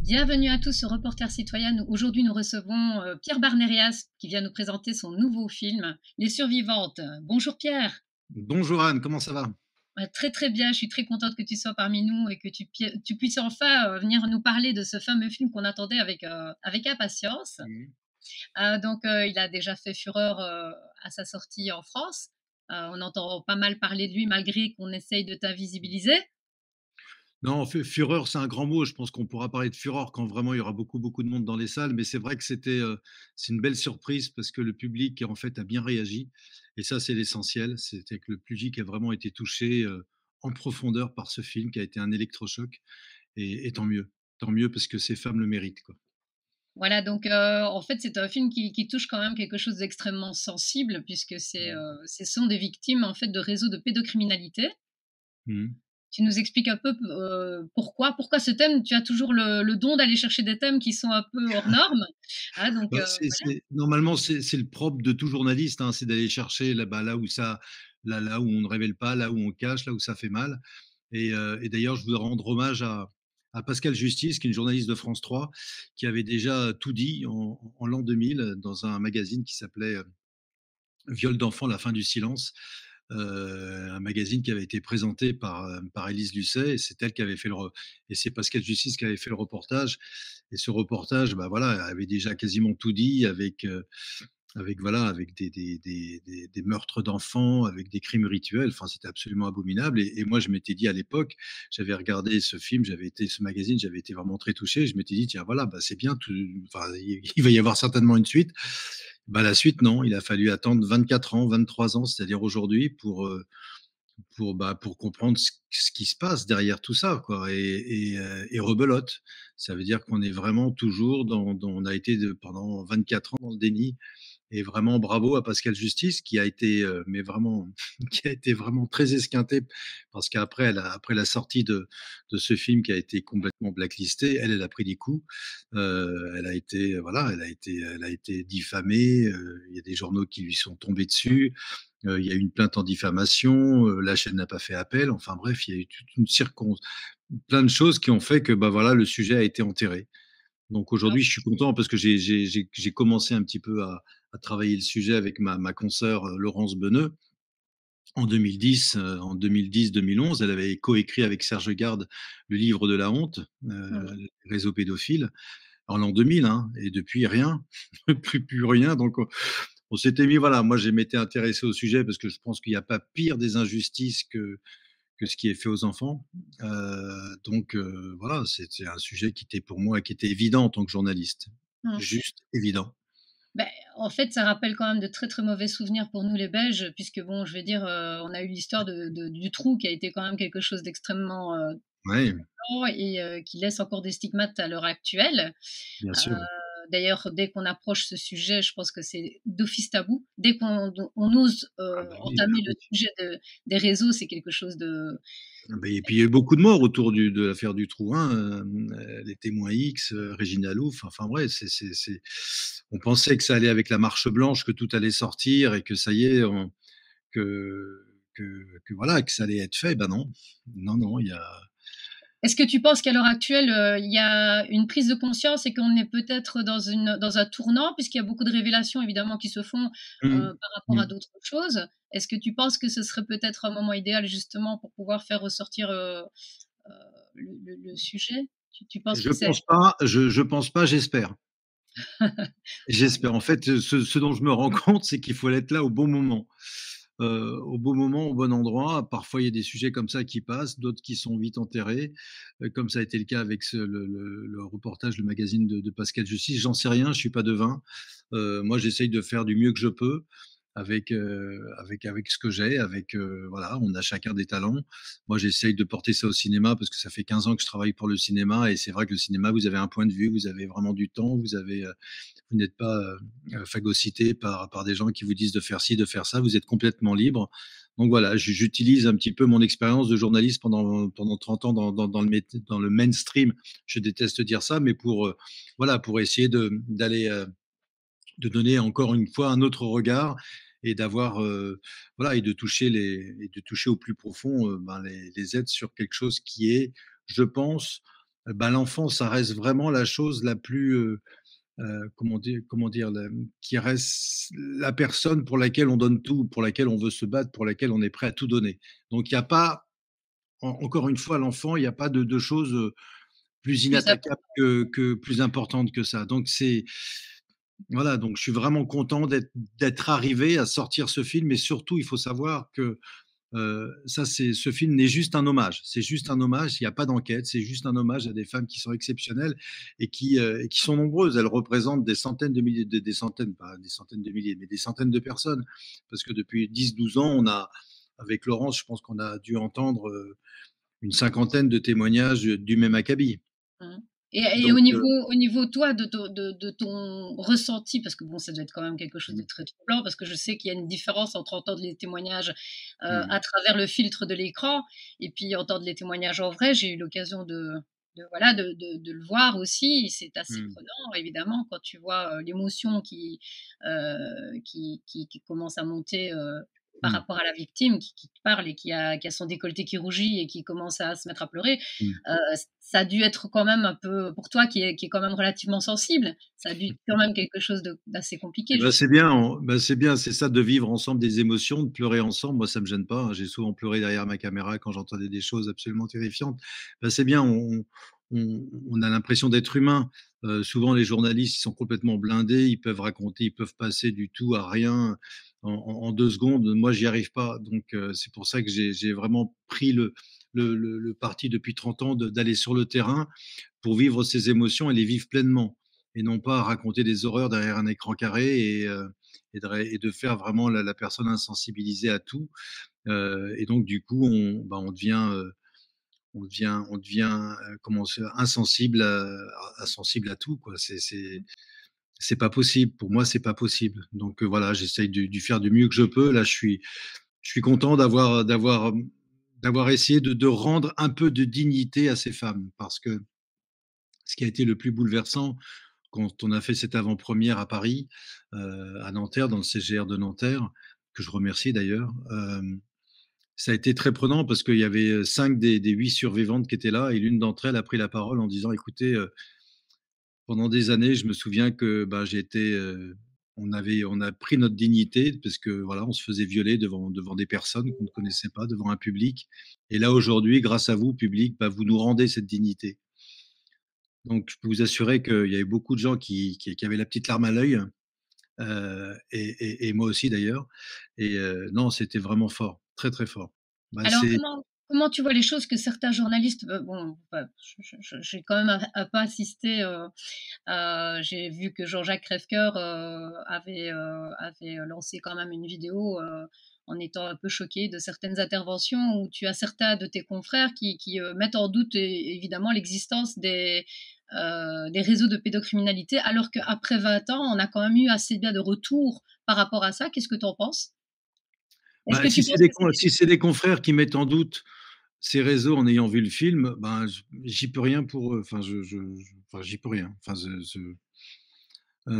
Bienvenue à tous sur Reporters Citoyens. Aujourd'hui, nous recevons Pierre Barnérias qui vient nous présenter son nouveau film, Les Survivantes. Bonjour Pierre. Bonjour Anne, comment ça va? Très très bien, je suis très contente que tu sois parmi nous et que tu puisses enfin venir nous parler de ce fameux film qu'on attendait avec impatience. Mhm. Il a déjà fait fureur à sa sortie en France. On entend pas mal parler de lui malgré qu'on essaye de t'invisibiliser. Non, fureur, c'est un grand mot. Je pense qu'on pourra parler de fureur quand vraiment il y aura beaucoup, beaucoup de monde dans les salles. Mais c'est vrai que c'est une belle surprise parce que le public, en fait, a bien réagi. Et ça, c'est l'essentiel. C'était que le public a vraiment été touché en profondeur par ce film qui a été un électrochoc. Et tant mieux. Tant mieux parce que ces femmes le méritent, quoi. Voilà, en fait, c'est un film qui touche quand même quelque chose d'extrêmement sensible puisque ce sont des victimes, en fait, de réseaux de pédocriminalité. Mhm. Tu nous expliques un peu, pourquoi ce thème? Tu as toujours le don d'aller chercher des thèmes qui sont un peu hors normes. Bah, Voilà. normalement, c'est le propre de tout journaliste, hein, c'est d'aller chercher là où on ne révèle pas, là où on cache, là où ça fait mal. Et d'ailleurs, je voudrais rendre hommage à Pascal Justice, qui est une journaliste de France 3, qui avait déjà tout dit en l'an 2000 dans un magazine qui s'appelait Viol d'enfant, la fin du silence. Un magazine qui avait été présenté par Élise Lucet, et c'est elle qui avait fait et c'est Pascal Justice qui avait fait le reportage. Et ce reportage, bah voilà, avait déjà quasiment tout dit avec voilà, avec des meurtres d'enfants, avec des crimes rituels. Enfin, c'était absolument abominable. Et moi, je m'étais dit à l'époque, j'avais regardé ce film, ce magazine, j'avais été vraiment très touché. Je m'étais dit, tiens, voilà, bah, c'est bien. Enfin, il va y avoir certainement une suite. Bah, la suite, non. Il a fallu attendre 24 ans, 23 ans, c'est-à-dire aujourd'hui, pour comprendre ce qui se passe derrière tout ça, quoi. Et rebelote. Ça veut dire qu'on est vraiment toujours on a été pendant 24 ans dans le déni. Et vraiment bravo à Pascal Justice qui a été, mais vraiment, qui a été vraiment très esquinté parce qu'après, après la sortie de ce film qui a été complètement blacklisté, elle a pris des coups. Elle a été, voilà, elle a été diffamée. Il y a des journaux qui lui sont tombés dessus. Il y a eu une plainte en diffamation. La chaîne n'a pas fait appel. Enfin bref, il y a eu toute plein de choses qui ont fait que, bah voilà, le sujet a été enterré. Donc aujourd'hui, je suis content parce que j'ai commencé un petit peu à travailler le sujet avec ma consoeur Laurence Beneux en 2010, en 2010-2011. Elle avait coécrit avec Serge Garde le livre de la honte, Oui. réseau pédophile, en l'an 2000, hein, et depuis rien, plus rien. Donc on s'était mis, voilà, moi je m'étais intéressé au sujet parce que je pense qu'il n'y a pas pire des injustices que ce qui est fait aux enfants. Voilà, c'était un sujet qui était pour moi, qui était évident en tant que journaliste. Mmh. Juste évident. Beh, en fait, ça rappelle quand même de très, très mauvais souvenirs pour nous les Belges puisque bon, je veux dire, on a eu l'histoire de du trou qui a été quand même quelque chose d'extrêmement, Oui, violent et qui laisse encore des stigmates à l'heure actuelle. bien Heu, sûr. D'ailleurs, dès qu'on approche ce sujet, je pense que c'est d'office tabou. Dès qu'on ose, Ah bah oui, entamer le sujet des réseaux, c'est quelque chose de ah bah, et puis il y a eu beaucoup de morts autour de l'affaire du trou, hein, les témoins X, Régina Louf, enfin bref, on pensait que ça allait avec la marche blanche, que tout allait sortir et que ça y est, que, voilà, que ça allait être fait. Ben non, non, non, il y a. Est-ce que tu penses qu'à l'heure actuelle, il y a une prise de conscience et qu'on est peut-être dans un tournant puisqu'il y a beaucoup de révélations évidemment qui se font, Mmh. par rapport à Mmh. d'autres choses? Est-ce que tu penses que ce serait peut-être un moment idéal justement pour pouvoir faire ressortir, heu, le sujet? Tu penses que c'est Je pense pas, j'espère. J'espère. En fait, ce dont je me rends compte, c'est qu'il faut être là au bon moment. Au bon moment, au bon endroit. Parfois, il y a des sujets comme ça qui passent, d'autres qui sont vite enterrés, comme ça a été le cas avec le reportage, le magazine de Pascal Justice. J'en sais rien, je suis pas devin. Moi, j'essaye de faire du mieux que je peux avec ce que j'ai, voilà, on a chacun des talents. Moi, j'essaye de porter ça au cinéma parce que ça fait 15 ans que je travaille pour le cinéma et c'est vrai que le cinéma, vous avez un point de vue, vous avez vraiment du temps, vous n'êtes pas phagocyté par des gens qui vous disent de faire ci, de faire ça, vous êtes complètement libre. Donc voilà, j'utilise un petit peu mon expérience de journaliste pendant 30 ans dans le mainstream. Je déteste dire ça, mais voilà, pour essayer de donner encore une fois un autre regard et d'avoir voilà et de toucher au plus profond les aides sur quelque chose qui est, je pense, bah, l'enfant, ça reste vraiment la chose la plus, comment dire? Qui reste la personne pour laquelle on donne tout, pour laquelle on veut se battre, pour laquelle on est prêt à tout donner. Donc il y a pas encore une fois, l'enfant, il y a pas de choses, plus Plus inattaquables important. que plus importantes que ça. Donc c'est voilà, donc je suis vraiment content d'être arrivé à sortir ce film et surtout, il faut savoir que, ça c'est ce film n'est juste un hommage. C'est juste un hommage, il y a pas d'enquête, c'est juste un hommage à des femmes qui sont exceptionnelles et qui sont nombreuses. Elles représentent des centaines de milliers des centaines, pas des centaines de milliers, mais des centaines de personnes. Parce que depuis 10-12 ans, on a avec Laurence, je pense qu'on a dû entendre, une cinquantaine de témoignages, du même acabit. Mmh. Et Donc au niveau toi de ton ressenti, parce que bon, ça doit être quand même quelque chose de mmh, très troublant, parce que je sais qu'il y a une différence entre entendre les témoignages, mmh, à travers le filtre de l'écran et puis entendre les témoignages en vrai. J'ai eu l'occasion de voilà, de le voir aussi. C'est assez mmh, prenant évidemment quand tu vois, l'émotion qui commence à monter, par mmh, rapport à la victime qui te parle et qui a son décolleté qui rougit et qui commence à se mettre à pleurer. mmh. Heu, Ça a dû être quand même un peu pour toi qui est quand même relativement sensible, ça a dû être quand même quelque chose d'assez Et compliqué, je bah, c'est suppose? bien, c'est bien, c'est ça de vivre ensemble des émotions, de pleurer ensemble. Moi, ça me gêne pas, hein. J'ai souvent pleuré derrière ma caméra quand j'entendais des choses absolument terrifiantes. Bah, c'est bien, on a l'impression d'être humain. Souvent les journalistes, ils sont complètement blindés, ils peuvent raconter, ils peuvent passer du tout à rien en 2 secondes. Moi, j'y arrive pas. Donc c'est pour ça que j'ai vraiment pris le parti depuis 30 ans d'aller sur le terrain pour vivre ces émotions et les vivre pleinement et non pas raconter des horreurs derrière un écran carré et de faire vraiment la personne insensibilisée à tout. Et donc du coup, on devient, comment se insensible insensible à tout, quoi. C'est pas possible. Pour moi, c'est pas possible. Donc voilà, j'essaye de faire du mieux que je peux. Là, je suis content d'avoir essayé de rendre un peu de dignité à ces femmes parce que ce qui a été le plus bouleversant quand on a fait cette avant-première à Paris, à Nanterre, dans le CGR de Nanterre, que je remercie d'ailleurs, ça a été très prenant parce qu'il y avait, 5 des 8 survivantes qui étaient là et l'une d'entre elles a pris la parole en disant: «Écoutez, pendant des années, je me souviens que, bah, j'ai été, on a pris notre dignité parce que, voilà, on se faisait violer devant des personnes qu'on ne connaissait pas, devant un public et là, aujourd'hui, grâce à vous, public, bah, vous nous rendez cette dignité». Donc je peux vous assurer qu'il y avait beaucoup de gens qui avaient la petite larme à l'œil, et moi aussi d'ailleurs et non, c'était vraiment fort, très, très fort. Bah, Alors c'est comment tu vois les choses que certains journalistes, bon, bah, j'ai quand même un peu assisté, j'ai vu que Jean-Jacques Crèvecoeur, avait lancé quand même une vidéo, en étant un peu choqué de certaines interventions où tu as certains de tes confrères qui mettent en doute évidemment l'existence des réseaux de pédocriminalité, alors qu'après 20 ans, on a quand même eu assez bien de retours par rapport à ça. Qu'est-ce que tu en penses? Est-ce bah, que tu penses que c'est si c'est des confrères qui mettent en doute ces réseaux en ayant vu le film, ben, j'y peux rien pour eux. Enfin, enfin, j'y peux rien. Enfin,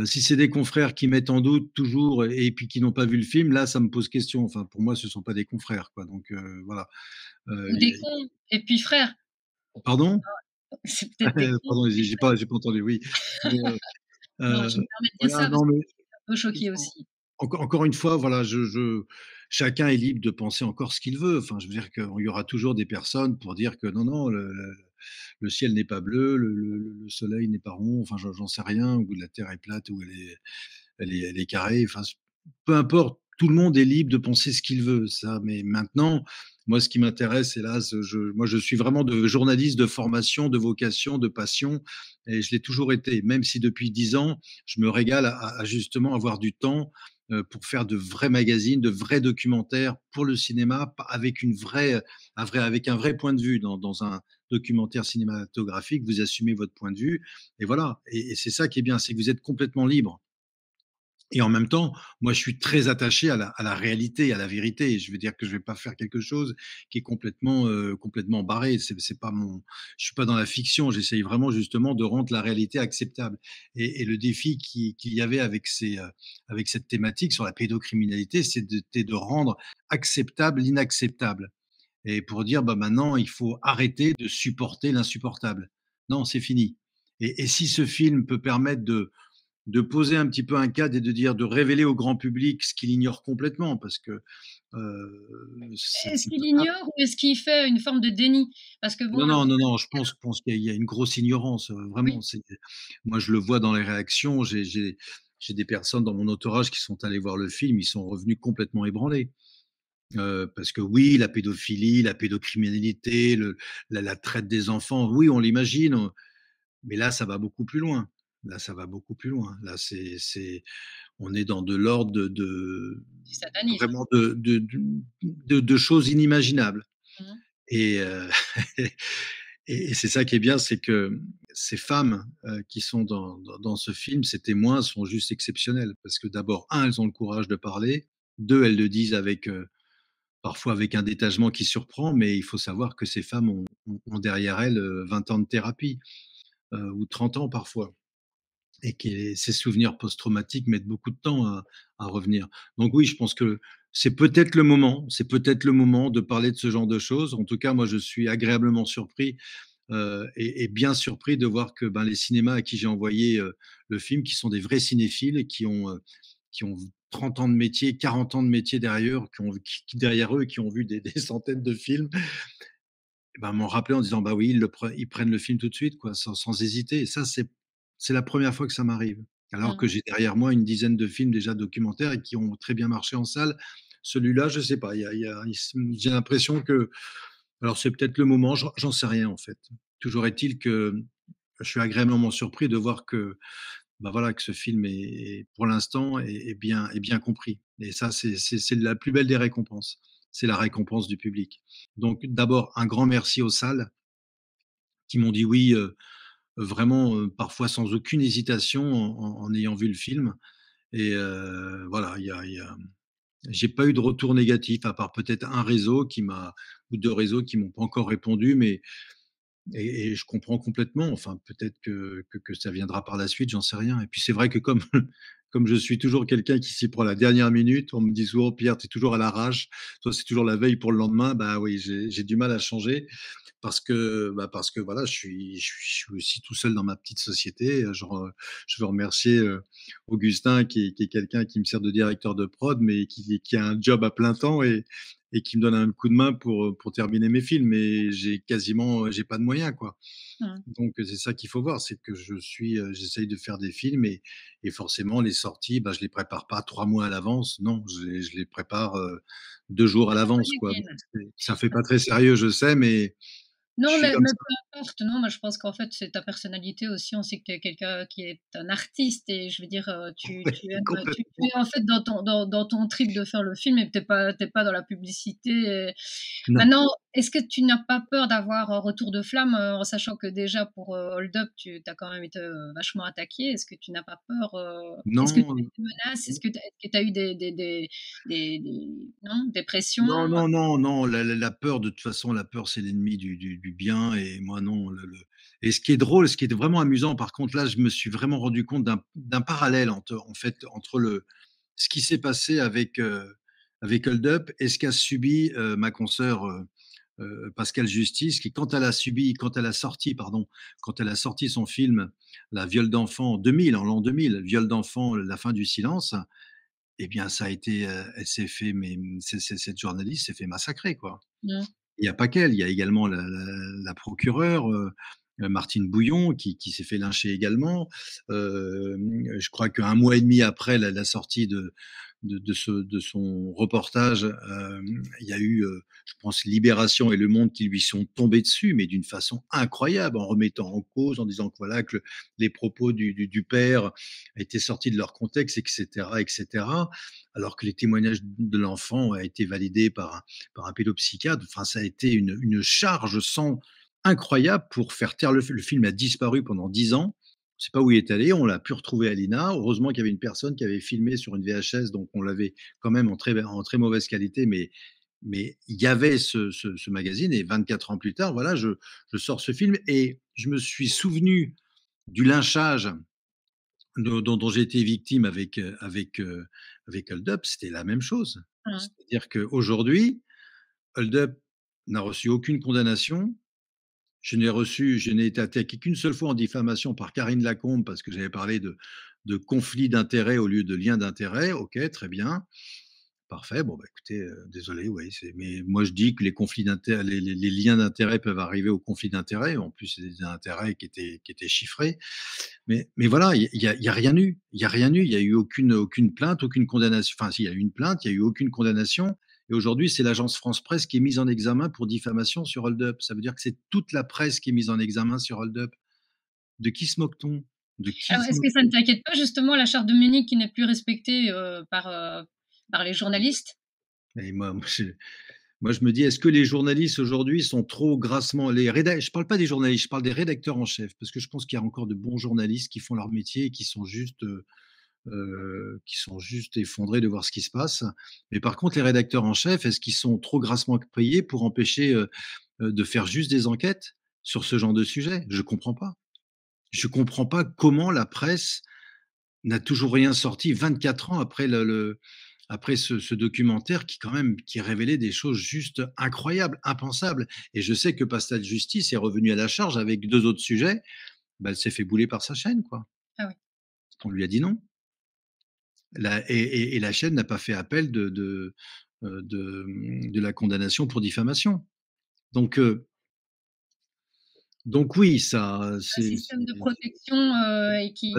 si c'est des confrères qui mettent en doute toujours et puis qui n'ont pas vu le film, là, ça me pose question. Enfin, pour moi, ce ne sont pas des confrères, quoi. Donc voilà. ou Il des y cons et puis frères? a pardon? C'est peut-être des cons Pardon, et j'ai pas entendu, oui. Mais non, je me permets de dire voilà, ça parce non, que mais ça m'a un peu choquée aussi. encore une fois, voilà, chacun est libre de penser encore ce qu'il veut. Enfin, je veux dire qu'il y aura toujours des personnes pour dire que non, non, le ciel n'est pas bleu, le soleil n'est pas rond, enfin, j'en sais rien, ou la terre est plate, ou elle est carrée. Enfin, peu importe, tout le monde est libre de penser ce qu'il veut, ça. Mais maintenant, moi, ce qui m'intéresse, hélas, moi, je suis vraiment de journaliste de formation, de vocation, de passion, et je l'ai toujours été. Même si depuis 10 ans, je me régale à justement avoir du temps pour faire de vrais magazines, de vrais documentaires pour le cinéma, avec avec un vrai point de vue dans un documentaire cinématographique. Vous assumez votre point de vue, et voilà. Et c'est ça qui est bien, c'est que vous êtes complètement libre. Et en même temps, moi, je suis très attaché à la réalité, à la vérité. Je veux dire que je vais pas faire quelque chose qui est complètement barré. C'est pas mon je suis pas dans la fiction. J'essaye vraiment justement de rendre la réalité acceptable et le défi qu'il y avait avec cette thématique sur la pédocriminalité, c'était de rendre acceptable l'inacceptable et pour dire: «Bah, maintenant, il faut arrêter de supporter l'insupportable». Non, c'est fini. Et si ce film peut permettre de poser un petit peu un cadre et de dire de révéler au grand public ce qu'il ignore complètement parce que, c'est Est-ce qu'il ignore ou est-ce qu'il fait une forme de déni? Parce que bon, non, le non, non, problème non, je c'est que pense qu'il y a une grosse ignorance, vraiment. oui. C'est moi, je le vois dans les réactions. J'ai des personnes dans mon entourage qui sont allées voir le film, ils sont revenus complètement ébranlés. Parce que oui, la pédophilie, la pédocriminalité, la traite des enfants, oui, on l'imagine, mais là, ça va beaucoup plus loin. Là, ça va beaucoup plus loin. Là, c'est on est dans de l'ordre Du satanisme. vraiment de choses inimaginables. Mmh. Et et c'est ça qui est bien, c'est que ces femmes, qui sont dans ce film, ces témoins sont juste exceptionnels parce que d'abord, un, elles ont le courage de parler, 2, elles le disent avec, parfois avec un détachement qui surprend, mais il faut savoir que ces femmes ont derrière elles, 20 ans de thérapie, ou 30 ans parfois et que ces souvenirs post-traumatiques mettent beaucoup de temps à revenir. Donc oui, je pense que c'est peut-être le moment de parler de ce genre de choses. En tout cas, moi, je suis agréablement surpris, et bien surpris de voir que, ben, les cinémas à qui j'ai envoyé, le film, qui sont des vrais cinéphiles et qui ont 30 ans de métier, 40 ans de métier derrière, qui derrière eux, qui ont vu des centaines de films, et ben, m'ont rappelé en disant: «Bah oui, ils prennent le film tout de suite, quoi, sans hésiter». Et ça, c'est la première fois que ça m'arrive. Alors que Mmh. j'ai derrière moi une dizaine de films déjà documentaires et qui ont très bien marché en salle. Celui-là, je sais pas, il y a il s j'ai l'impression que alors c'est peut-être le moment, j'en sais rien en fait. Toujours est-il que je suis agréablement surpris de voir que, bah, voilà, que ce film pour l'instant est bien compris et ça c'est la plus belle des récompenses. C'est la récompense du public. Donc d'abord un grand merci aux salles qui m'ont dit oui, vraiment, parfois sans aucune hésitation en ayant vu le film et voilà, il y a j'ai pas eu de retour négatif à part peut-être un réseau qui m'a ou 2 réseaux qui m'ont pas encore répondu, mais et je comprends complètement. Enfin, peut-être que ça viendra par la suite, j'en sais rien. Et puis c'est vrai que comme comme je suis toujours quelqu'un qui s'y prend à la dernière minute, on me dit souvent: «Pierre, tu es toujours à l'arrache, toi, c'est toujours la veille pour le lendemain». Bah oui, j'ai du mal à changer parce que voilà, je suis aussi tout seul dans ma petite société. Je veux remercier, Augustin qui est quelqu'un qui me sert de directeur de prod, mais qui a un job à plein temps et qui me donne un coup de main pour terminer mes films. Mais j'ai pas de moyens, quoi. Mmh. Donc c'est ça qu'il faut voir, c'est que j'essaye de faire des films et forcément les sorties, bah, je les prépare pas 3 mois à l'avance. Non, je les prépare, 2 jours à l'avance, quoi. Donc ça fait pas très sérieux, je sais, mais je Non, suis comme mais ça. peu importe. Non, moi, je pense qu'en fait, c'est ta personnalité aussi. On sait que tu es quelqu'un qui est un artiste et je veux dire, tu Ouais, aimes, tu complètement. es en fait dans ton trip de faire le film et tu es pas dans la publicité et Non. maintenant, est-ce que tu n'as pas peur d'avoir un retour de flamme, en sachant que déjà pour, Hold Up, tu as quand même été, vachement attaqué? Est-ce que tu n'as pas peur, est-ce que tu as eu Non, des menaces? Est-ce que tu as eu des non, des pressions? non, non, non, non, la peur, de toute façon, la peur, c'est l'ennemi du bien et moi, non, le et ce qui est drôle, ce qui est vraiment amusant, par contre, là, je me suis vraiment rendu compte d'un parallèle en fait, entre ce qui s'est passé avec Hold Up et ce qu'a subi, ma consoeur, Pascale Justice, qui quand elle a sorti son film, La Viol d'enfant en 2000, en l'an 2000, Viol d'enfant, La fin du silence, eh bien, ça a été, elle s'est fait mais cette journaliste s'est fait massacrer, quoi. Mmh. Il y a pas qu'elle, il y a également la procureure, Martine Bouillon qui s'est fait lyncher également. Je crois qu'un mois et demi après la sortie de son reportage, il y a eu, je pense Libération et Le Monde qui lui sont tombés dessus, mais d'une façon incroyable, en remettant en cause, en disant que voilà, que les propos du père étaient sortis de leur contexte et cetera et cetera. Alors que les témoignages de l'enfant a été validés par un pédopsychiatre. Enfin, ça a été une charge sans incroyable pour faire taire le film a disparu pendant 10 ans. On ne sait pas où il est allé, on l'a pu retrouver à l'INA. Heureusement qu'il y avait une personne qui avait filmé sur une VHS, donc on l'avait quand même en très mauvaise qualité, mais il y avait ce magazine et 24 ans plus tard, voilà, je sors ce film et je me suis souvenu du lynchage dont j'ai été victime avec Hold Up, c'était la même chose. Mmh. C'est-à-dire qu'aujourd'hui, Hold Up n'a reçu aucune condamnation Je n'ai été attaqué qu'une seule fois en diffamation par Karine Lacombe parce que j'avais parlé de conflit d'intérêts au lieu de lien d'intérêts. OK, très bien. Parfait. Bon, bah, écoutez, désolé, oui, mais moi je dis que les conflits d'intérêts, les liens d'intérêts peuvent arriver aux conflits d'intérêts. En plus, c'est des intérêts qui étaient chiffrés. Mais voilà, il y a rien eu. Il y a rien eu. Il y a eu aucune plainte, aucune condamnation. Enfin, si, il y a eu une plainte, il y a eu aucune condamnation. Et aujourd'hui, c'est l'agence France Presse qui est mise en examen pour diffamation sur Hold Up. Ça veut dire que c'est toute la presse qui est mise en examen sur Hold Up. De qui se moque-t-on? De qui Alors, se est-ce que ça ne moque-t-on? t'inquiète pas justement la charte de Munich qui n'est plus respectée par les journalistes? Et moi, je me dis, est-ce que les journalistes aujourd'hui sont trop grassement je parle pas des journalistes, je parle des rédacteurs en chef, parce que je pense qu'il y a encore de bons journalistes qui font leur métier et qui sont juste effondrés de voir ce qui se passe. Mais par contre, les rédacteurs en chef, est-ce qu'ils sont trop grassement payés pour empêcher, de faire juste des enquêtes sur ce genre de sujet? Je comprends pas. Je comprends pas comment la presse n'a toujours rien sorti 24 ans après après ce documentaire qui quand même qui révélait des choses juste incroyables, impensables. Et je sais que Pastel Justice est revenu à la charge avec 2 autres sujets. Bah, elle s'est fait bouler par sa chaîne, quoi. Ah oui. On lui a dit non. La chaîne n'a pas fait appel de la condamnation pour diffamation. Donc heu, donc oui, ça Un c'est système de protection, et bah, qui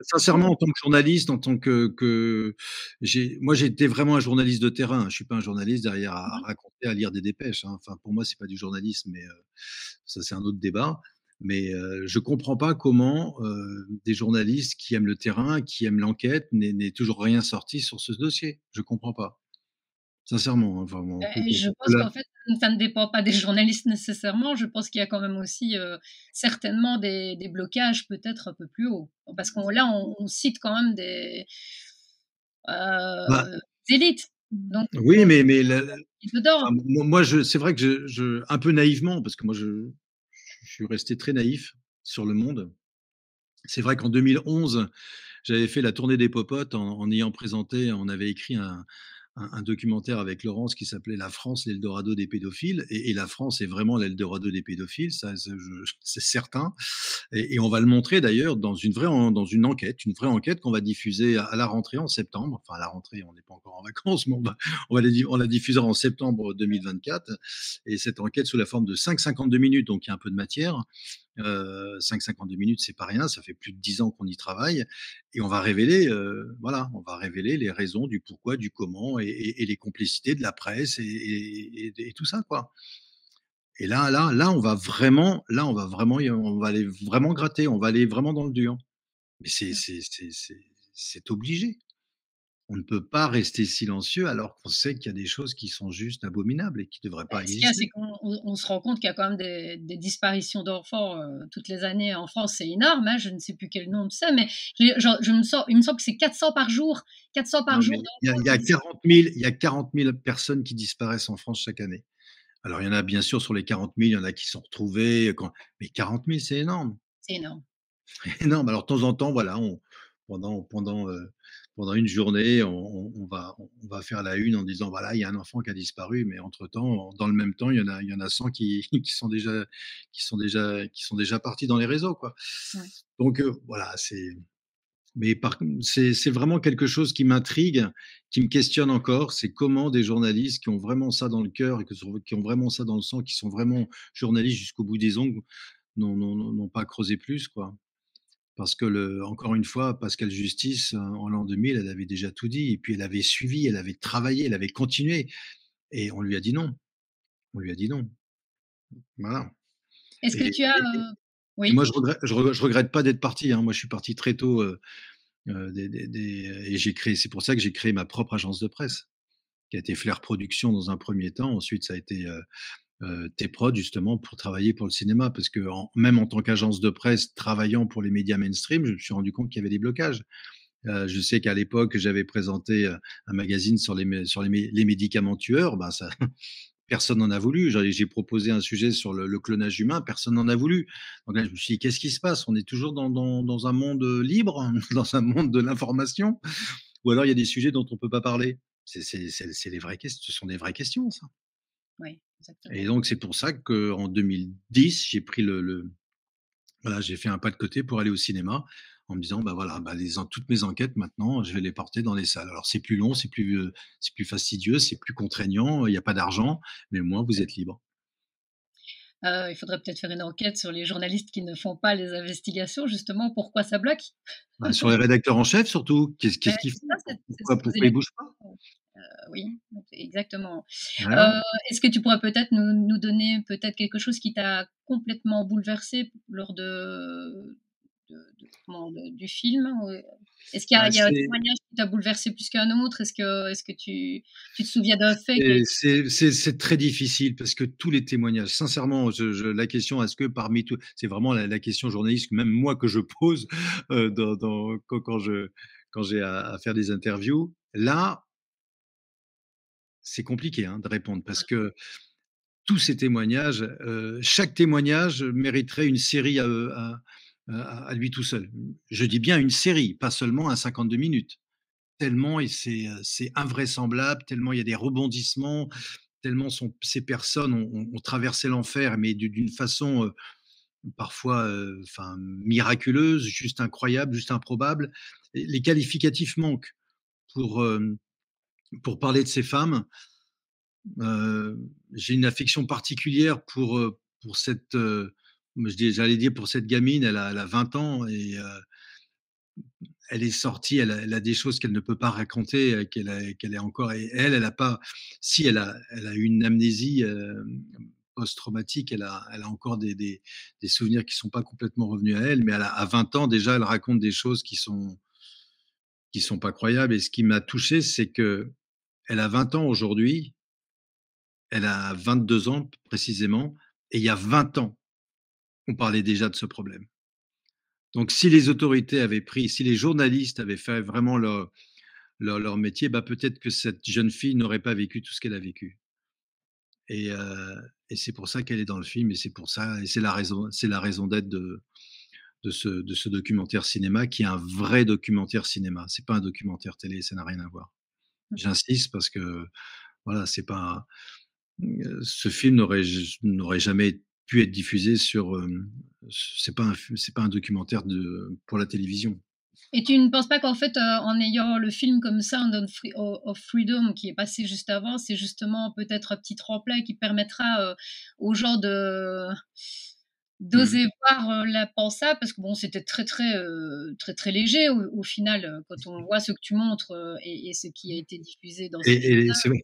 sincèrement, en tant que journaliste, en tant que j'ai été vraiment un journaliste de terrain. Je suis pas un journaliste derrière à mmh. raconter, à lire des dépêches, hein. Enfin, pour moi, c'est pas du journalisme, mais ça, c'est un autre débat. Mais je comprends pas comment, des journalistes qui aiment le terrain, qui aiment l'enquête, n'aient toujours rien sorti sur ce dossier. Je comprends pas. Sincèrement, hein, vraiment, Et je pense là qu'en fait, ça ne dépend pas des journalistes nécessairement. Je pense qu'il y a quand même aussi, certainement des blocages peut-être un peu plus haut. Parce qu'on là, on cite quand même bah, élites. Donc oui, mais qui est dedans. enfin, moi, c'est vrai que un peu naïvement, parce que moi, je suis resté très naïf sur le monde. C'est vrai qu'en 2011, j'avais fait la tournée des popotes en ayant présenté on avait écrit un documentaire avec Laurence qui s'appelait «La France, l'Eldorado des pédophiles» et la France est vraiment l'Eldorado des pédophiles, ça c'est certain et on va le montrer d'ailleurs dans une vraie enquête qu'on va diffuser à la rentrée en septembre. Enfin à la rentrée, on n'est pas encore en vacances, mais on la diffusera en septembre 2024 et cette enquête sous la forme de 5,52 minutes, donc il y a un peu de matière. 5,52 minutes, c'est pas rien, ça fait plus de 10 ans qu'on y travaille et on va révéler, voilà, on va révéler les raisons du pourquoi, du comment et les complicités de la presse et tout ça, quoi. Et là, on va aller vraiment gratter, on va aller vraiment dans le dur. Mais c'est obligé. On ne peut pas rester silencieux alors qu'on sait qu'il y a des choses qui sont juste abominables et qui ne devraient pas Ce qu'il y a, exister. c'est qu'on se rend compte qu'il y a quand même des disparitions d'enfants, toutes les années en France. C'est énorme, hein, je ne sais plus quel nombre c'est, mais il me semble que c'est 400 par jour, 400 par Non, jour mais d'enfants qui dis 40 000 personnes qui disparaissent en France chaque année. Alors, il y en a bien sûr sur les 40 000, il y en a qui sont retrouvés mais 40 000, c'est énorme, c'est énorme. énorme. Alors, de temps en temps, voilà, pendant une journée, on va faire la une en disant: «Voilà, il y a un enfant qui a disparu», mais entre-temps, dans le même temps, il y en a 100 qui sont déjà partis dans les réseaux, quoi. Ouais. Donc, voilà, mais par contre, c'est vraiment quelque chose qui m'intrigue, qui me questionne encore, c'est comment des journalistes qui ont vraiment ça dans le cœur et qui ont vraiment ça dans le sang, qui sont vraiment journalistes jusqu'au bout des ongles, n'ont pas creusé plus, quoi. Parce que encore une fois, Pascal Justice, en l'an 2000, elle avait déjà tout dit et puis elle avait suivi, elle avait travaillé, elle avait continué et on lui a dit non. On lui a dit non. Voilà Est-ce que et tu as, et moi oui? je regrette pas d'être parti, hein. Moi, je suis parti très tôt, et c'est pour ça que j'ai créé ma propre agence de presse, qui a été Flair Productions dans un premier temps. Ensuite, ça a été, T-Prod justement pour travailler pour le cinéma. Parce que même en tant qu'agence de presse, travaillant pour les médias mainstream, je me suis rendu compte qu'il y avait des blocages. Je sais qu'à l'époque, j'avais présenté, un magazine sur les médicaments tueurs, ben ça personne n'en a voulu. J'ai proposé un sujet sur le clonage humain, personne n'en a voulu. Donc là, je me suis dit: «Qu'est-ce qui se passe? On est toujours dans un monde, libre, dans un monde de l'information? Ou alors il y a des sujets dont on peut pas parler?» C'est les vraies questions, ce sont des vraies questions ça. Oui, Et exactement. donc c'est pour ça qu'en 2010, j'ai pris voilà, j'ai fait un pas de côté pour aller au cinéma en me disant: «Bah, voilà, bah, toutes mes enquêtes maintenant, je vais les porter dans les salles». Alors c'est plus long, c'est plus fastidieux, c'est plus contraignant, il y a pas d'argent, mais au moins vous êtes libre. Il faudrait peut-être faire une enquête sur les journalistes qui ne font pas les investigations, justement, pourquoi ça bloque? Bah, sur les rédacteurs en chef surtout, qu'est-ce qu'ils Ça, font? c'est se poser Pourquoi la ils bougent pas? question. Oui, exactement. Voilà. Est-ce que tu pourrais peut-être nous donner peut-être quelque chose qui t'a complètement bouleversé lors du film? Est-ce qu'il Bah, y a un témoignage qui t'a bouleversé plus qu'un autre? Est-ce que tu te souviens d'un fait qui a été c'est très difficile parce que tous les témoignages, sincèrement, la question, est-ce que parmi tout, c'est vraiment la question journaliste, même moi que je pose quand j'ai à faire des interviews. Là, c'est compliqué hein, de répondre parce que tous ces témoignages, chaque témoignage mériterait une série à lui tout seul. Je dis bien une série, pas seulement un 52 minutes. Tellement et c'est invraisemblable, tellement il y a des rebondissements, tellement ces personnes ont traversé l'enfer, mais d'une façon parfois enfin, miraculeuse, juste incroyable, juste improbable. Et les qualificatifs manquent pour, pour parler de ces femmes. J'ai une affection particulière pour cette, j'allais dire pour cette gamine, elle a 20 ans et elle est sortie, elle a des choses qu'elle ne peut pas raconter, qu'elle est encore et elle a pas si elle a eu une amnésie, post-traumatique, elle a encore des souvenirs qui sont pas complètement revenus à elle, mais elle a à 20 ans déjà, elle raconte des choses qui sont pas croyables et ce qui m'a touché, c'est qu'elle a 20 ans aujourd'hui, elle a 22 ans précisément et il y a 20 ans, on parlait déjà de ce problème. Donc si les autorités avaient pris si les journalistes avaient fait vraiment leur métier, bah, peut-être que cette jeune fille n'aurait pas vécu tout ce qu'elle a vécu. Et, et c'est pour ça qu'elle est dans le film, et c'est pour ça, et c'est la raison d'être de ce documentaire cinéma qui est un vrai documentaire cinéma. C'est pas un documentaire télé, ça n'a rien à voir. J'insiste parce que voilà, c'est pas ce film n'aurait jamais pu être diffusé sur. C'est pas un documentaire pour la télévision. et tu ne penses pas qu'en fait, en ayant le film comme Sound of Freedom qui est passé juste avant, c'est justement peut-être un petit tremplin qui permettra, aux gens Mmh. d'oser voir, l'impensable? Parce que bon, c'était très, très léger au final, quand on voit ce que tu montres, et ce qui a été diffusé dans ce Et film-là. c'est vrai,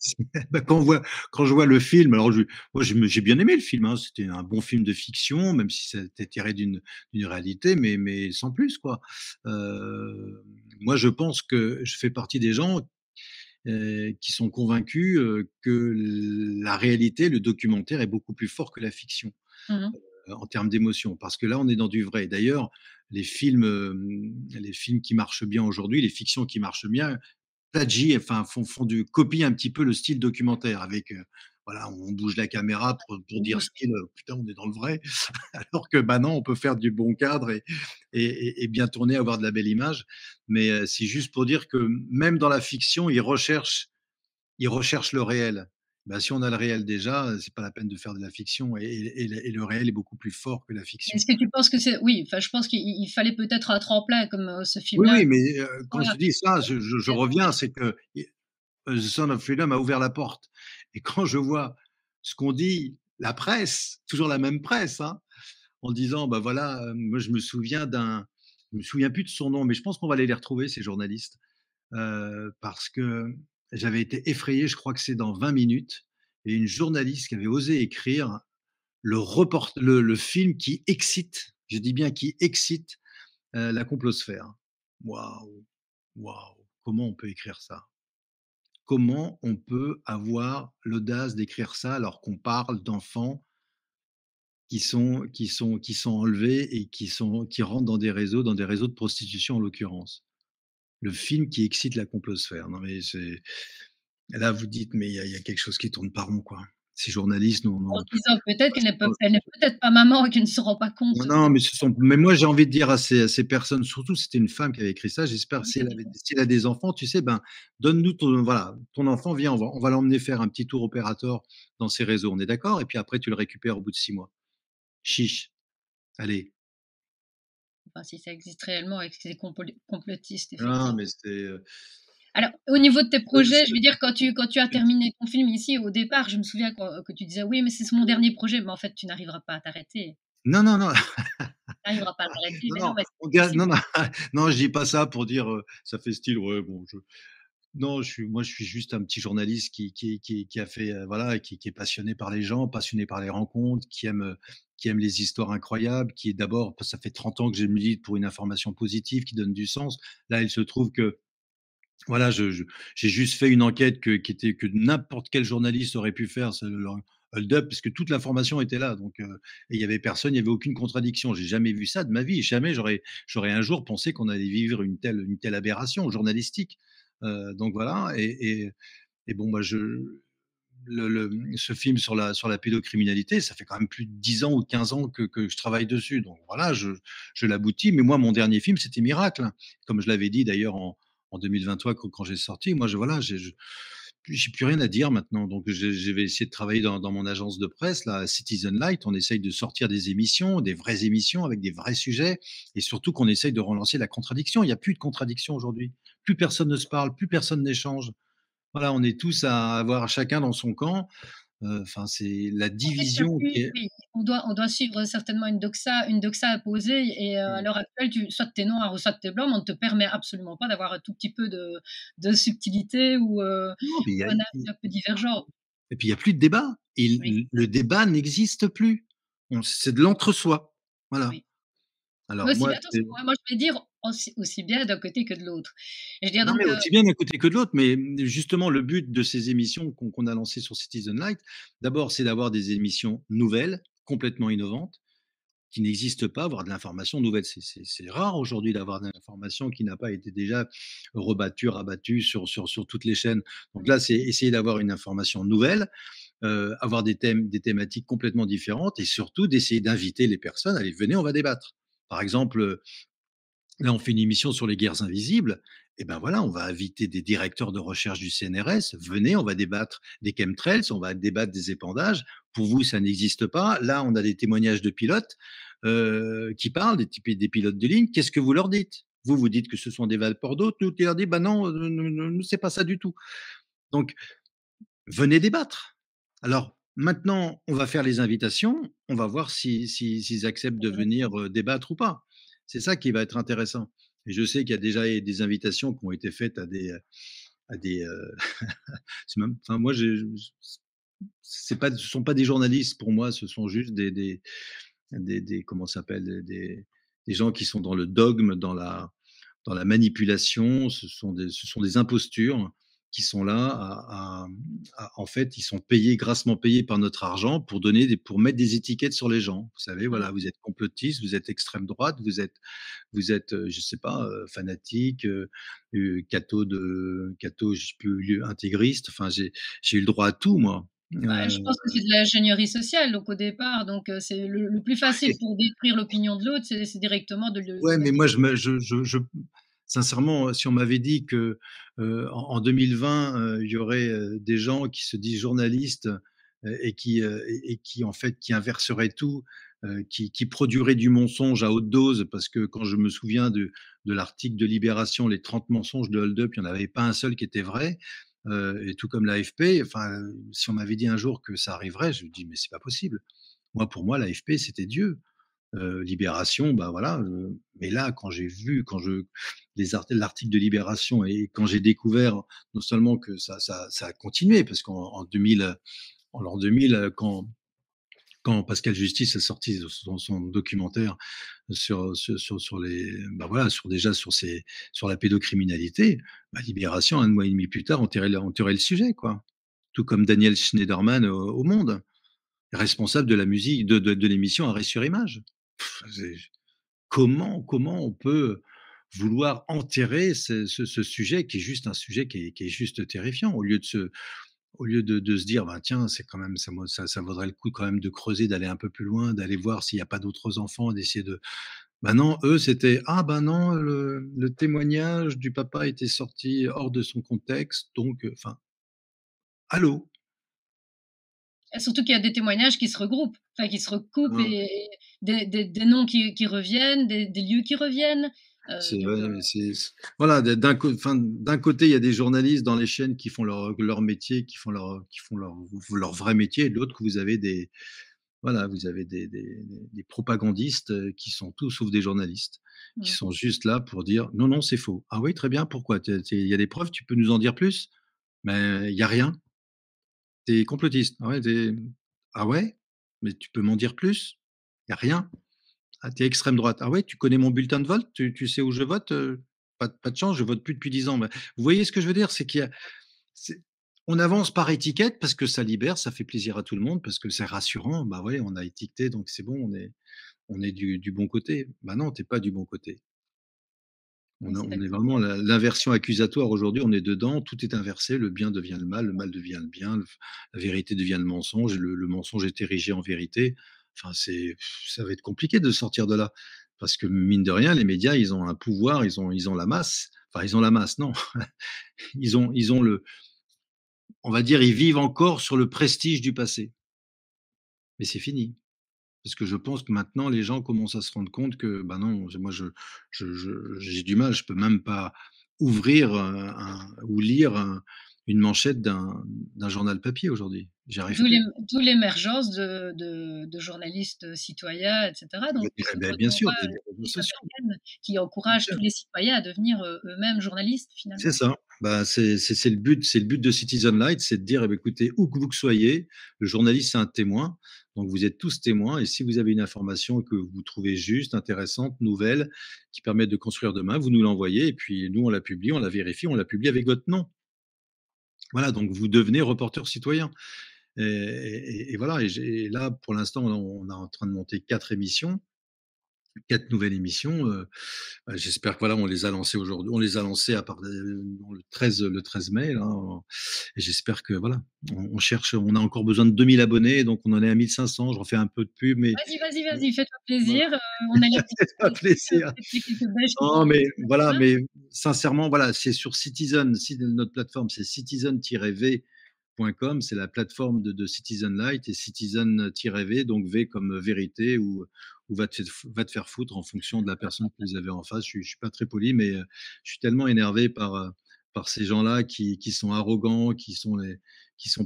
bah, quand je vois le film, alors moi j'ai bien aimé le film, hein, c'était un bon film de fiction, même si c'était tiré d'une réalité, mais sans plus, quoi. Moi, je pense que je fais partie des gens, qui sont convaincus, que la réalité, le documentaire est beaucoup plus fort que la fiction, Mmh mh. en termes d'émotion. Parce que là, on est dans du vrai. D'ailleurs, les films qui marchent bien aujourd'hui, les fictions qui marchent bien, plagient, enfin copient un petit peu le style documentaire avec, voilà, on bouge la caméra pour dire Oui. style, putain, on est dans le vrai. Alors que bah non, on peut faire du bon cadre et bien tourner, avoir de la belle image. Mais c'est juste pour dire que même dans la fiction, ils recherchent le réel. Bah, si on a le réel déjà, c'est pas la peine de faire de la fiction et le réel est beaucoup plus fort que la fiction. Est-ce que tu penses que c'est oui, enfin, je pense qu'il fallait peut-être un tremplin comme, ce Oui, film-là. oui, mais quand je Voilà. dis ça, je reviens, c'est que The Sound of Freedom a ouvert la porte. Et quand je vois ce qu'on dit, la presse, toujours la même presse, hein, en disant, bah voilà, moi je me souviens plus de son nom, mais je pense qu'on va aller les retrouver, ces journalistes, parce que j'avais été effrayé, je crois que c'est dans 20 minutes, et une journaliste qui avait osé écrire le film qui excite, je dis bien qui excite, la complosphère. Waouh, waouh, comment on peut écrire ça? Comment on peut avoir l'audace d'écrire ça alors qu'on parle d'enfants qui sont enlevés et qui rentrent dans des réseaux de prostitution en l'occurrence. Le film qui excite la complosphère. Non mais c'est là vous dites: «Mais il y a quelque chose qui tourne pas rond quoi». Ces journalistes En n'ont se disant peut-être pas qu'elle n'est cette peut elle n'est peut-être pas maman et qu'elle ne se rend pas compte non, non, de mais moi j'ai envie de dire à ces personnes, surtout c'était une femme qui avait écrit ça, j'espère oui, si elle a des enfants, tu sais, ben, donne-nous ton voilà, ton enfant, viens, on va l'emmener faire un petit tour opérateur dans ces réseaux, on est d'accord? Et puis après tu le récupères au bout de 6 mois. Chiche, allez. enfin si ça existe réellement et que c'est complotiste Non, effectivement. mais Alors, au niveau de tes projets, je c'est veux dire, quand tu as terminé ton film ici, au départ, je me souviens que tu disais: «Oui, mais c'est mon dernier projet», mais en fait, tu n'arriveras pas à t'arrêter. non, non, non, Tu n'arriveras pas à t'arrêter, non, mais non, non, mais on c'est ga possible. non, non, non, je dis pas ça pour dire, ça fait style, ouais, bon, je non, je suis juste un petit journaliste qui a fait, voilà, qui est passionné par les gens, passionné par les rencontres, qui aime les histoires incroyables, qui est d'abord ça fait 30 ans que je milite pour une information positive qui donne du sens. Là, il se trouve que, voilà, j'ai juste fait une enquête que n'importe quel journaliste aurait pu faire, c'est le hold up, parce que toute l'information était là, donc et il y avait personne, il y avait aucune contradiction. J'ai jamais vu ça de ma vie. Jamais j'aurais un jour pensé qu'on allait vivre une telle aberration journalistique. Donc voilà et bon, bah, ce film sur la pédocriminalité, ça fait quand même plus de 10 ans ou 15 ans que je travaille dessus. Donc voilà, je l'aboutis. Mais moi, mon dernier film, c'était Miracle, hein. Comme je l'avais dit d'ailleurs en 2023 quand j'ai sorti. Moi, voilà, j'ai plus rien à dire maintenant. Donc je vais essayer de travailler dans mon agence de presse, là, Citizen Light. On essaye de sortir des émissions, des vraies émissions avec des vrais sujets, et surtout qu'on essaye de relancer la contradiction. Il n'y a plus de contradiction aujourd'hui. Plus personne ne se parle, plus personne n'échange. Voilà, on est tous à avoir chacun dans son camp. Enfin, c'est la En fait, il y a division plus qui est oui, on doit suivre certainement une doxa imposée et à mmh. l'heure actuelle, soit tu es noir ou soit tu es blanc, mais on ne te permet absolument pas d'avoir un tout petit peu de subtilité Non, mais ou un avis un peu divergent. et puis il y a plus de débat. Et Oui, le débat n'existe plus. C'est de l'entre-soi. Voilà. oui. Mais Alors aussi moi, bien c'est attention, hein, moi je vais dire aussi bien d'un côté que de l'autre. Et je veux dire non, mais donc aussi bien d'un côté que de l'autre, mais justement le but de ces émissions qu'on a lancées sur Citizen Light, d'abord, c'est d'avoir des émissions nouvelles, complètement innovantes, qui n'existe pas, avoir de l'information nouvelle. C'est rare aujourd'hui d'avoir de l'information qui n'a pas été déjà rebattue, rabattue sur toutes les chaînes. Donc mmh, là, c'est essayer d'avoir une information nouvelle, avoir des thématiques complètement différentes et surtout d'essayer d'inviter les personnes. Allez, venez, on va débattre. Par exemple, là, on fait une émission sur les guerres invisibles. Et ben voilà, on va inviter des directeurs de recherche du CNRS. Venez, on va débattre des chemtrails, on va débattre des épandages. Pour vous, ça n'existe pas. Là, on a des témoignages de pilotes qui parlent, des pilotes de ligne. Qu'est-ce que vous leur dites? Vous, vous dites que ce sont des vapeurs d'eau. Nous, tu leur dis, bah non, c'est pas ça du tout. Donc, venez débattre. Alors, maintenant, on va faire les invitations. On va voir s'ils acceptent de venir débattre ou pas. C'est ça qui va être intéressant. Et je sais qu'il y a déjà des invitations qui ont été faites à des enfin, moi, ce sont pas des journalistes pour moi, ce sont juste comment ça s'appelle, des gens qui sont dans le dogme, dans la manipulation. Ce sont des impostures qui sont là en fait, ils sont payés, grassement payés par notre argent pour pour mettre des étiquettes sur les gens. Vous savez, mmh. voilà, vous êtes complotiste, vous êtes extrême droite, vous êtes, je sais pas, fanatique, catho, je sais plus, intégriste. Enfin, j'ai eu le droit à tout, moi. Bah, je pense que c'est de l'ingénierie sociale, donc au départ, donc c'est le plus facile pour détruire l'opinion de l'autre, c'est directement de Ouais, la mais dis moi, sincèrement, si on m'avait dit que en 2020, il y aurait des gens qui se disent journalistes et qui, en fait, qui inverseraient tout, qui produiraient du mensonge à haute dose, parce que quand je me souviens de l'article de Libération, les 30 mensonges de Hold Up, il n'y en avait pas un seul qui était vrai. Et tout comme l'AFP, enfin, si on m'avait dit un jour que ça arriverait, je me dis, mais c'est pas possible. Moi, pour moi, l'AFP, c'était Dieu. Libération, bah, voilà, mais là, quand je l'article de Libération et quand j'ai découvert non seulement que ça a continué parce en 2000, en l'an 2000, quand Pascal Justice a sorti son documentaire sur les bah, voilà, sur la pédocriminalité, bah, Libération, un mois et demi plus tard, enterrait le sujet, quoi. Tout comme Daniel Schneiderman au Monde, responsable de la musique de l'émission Arrêt sur image. C'est comment on peut vouloir enterrer ce sujet qui est juste un sujet qui est juste terrifiant, au lieu de se Au lieu de se dire: «Ben, tiens, c'est quand même ça vaudrait le coup quand même de creuser, d'aller un peu plus loin, d'aller voir s'il y a pas d'autres enfants, d'essayer de». Bah non, eux, c'était: «Ah bah non, le témoignage du papa était sorti hors de son contexte, donc enfin, allô?» Et surtout qu'il y a des témoignages qui se regroupent, enfin qui se recoupent Hein, et des noms qui reviennent, des lieux qui reviennent, c'est donc ouais, mais c'est voilà, d'un côté, il y a des journalistes dans les chaînes qui font leur métier, qui font leur vrai métier, et de l'autre, que vous avez des voilà, vous avez des propagandistes, qui sont tout sauf des journalistes, qui mmh. sont juste là pour dire: «Non, non, c'est faux». «Ah oui, très bien, pourquoi? Il y a des preuves, tu peux nous en dire plus?» «Mais il y a rien». «Tu es complotiste». «Ah ouais, ah ouais? Mais tu peux m'en dire plus?» «Il y a rien». «Ah, tu es extrême droite». «Ah ouais, tu connais mon bulletin de vote? Tu sais où je vote?» Pas de chance, je vote plus depuis 10 ans». Bah, vous voyez ce que je veux dire? C'est on avance par étiquette parce que ça libère, ça fait plaisir à tout le monde, parce que c'est rassurant. Bah ouais, on a étiqueté, donc c'est bon, on est du bon côté. Bah non, tu es pas du bon côté. Oui, c'est On est exactement vraiment ça. l'inversion accusatoire aujourd'hui, on est dedans, tout est inversé, le bien devient le mal devient le bien, la vérité devient le mensonge, le mensonge est érigé en vérité. Enfin, ça va être compliqué de sortir de là. Parce que mine de rien, les médias, ils ont un pouvoir, ils ont la masse. Enfin, ils ont la masse, non. Ils ont on va dire, ils vivent encore sur le prestige du passé. Mais c'est fini. Parce que je pense que maintenant les gens commencent à se rendre compte que, bah, non, moi j'ai du mal, je peux même pas ouvrir, un ou lire une manchette d'un journal papier aujourd'hui. J'y arrive plus. D'où l'émergence de journalistes, citoyens et cetera, donc qui sont Bien vraiment sûr, des réseaux des sociaux, citoyennes qui bien encouragent sûr. tous les citoyens à devenir, eux-mêmes journalistes C'est finalement. ça. Bah, c'est le but de Citizen Light, c'est de dire: «Eh beh, écoutez, où que vous soyez, le journaliste, c'est un témoin, donc vous êtes tous témoins, et si vous avez une information que vous trouvez juste, intéressante, nouvelle, qui permet de construire demain, vous nous l'envoyez, et puis nous, on la publie, on la vérifie, on la publie avec votre nom». Voilà, donc vous devenez reporter citoyen, et voilà, et là, pour l'instant, on est en train de monter 4 émissions, 4 nouvelles émissions. Bah, j'espère que voilà, on les a lancées aujourd'hui. On les a lancées à part le 13 mai là, et j'espère que voilà, on a encore besoin de 2 000 abonnés, donc on en est à 1 500. Je refais un peu de pub, mais Vas-y, vas-y, vas-y, fais-toi voilà, plaisir, on est là pour faites-moi toi aussi, plaisir. peut-être qu'il y a quelques Belges qui Non, vont mais faire voilà, ça. mais sincèrement, voilà, c'est sur Citizen, si notre plateforme, c'est citizen-v.com, c'est la plateforme de Citizen Light, et Citizen-V, donc V comme vérité, ou va te faire foutre, en fonction de la personne que vous avez en face. Je suis pas très poli, mais je suis tellement énervé par ces gens-là qui sont arrogants, qui sont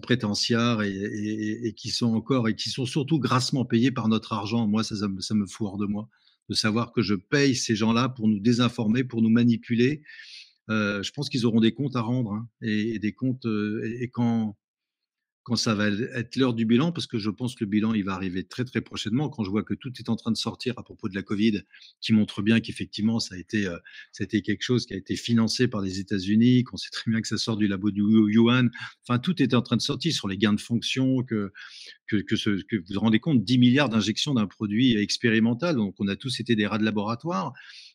prétentiards, et qui sont surtout grassement payés par notre argent. Moi, ça me fout hors de moi de savoir que je paye ces gens-là pour nous désinformer, pour nous manipuler. Je pense qu'ils auront des comptes à rendre, hein, et des comptes, et quand ça va être l'heure du bilan, parce que je pense que le bilan, il va arriver très, très prochainement, quand je vois que tout est en train de sortir à propos de la Covid, qui montre bien qu'effectivement, ça a été quelque chose qui a été financé par les États-Unis, qu'on sait très bien que ça sort du labo du Yuan. Enfin, tout est en train de sortir sur les gains de fonction, que vous vous rendez compte, 10 milliards d'injections d'un produit expérimental. Donc, on a tous été des rats de laboratoire.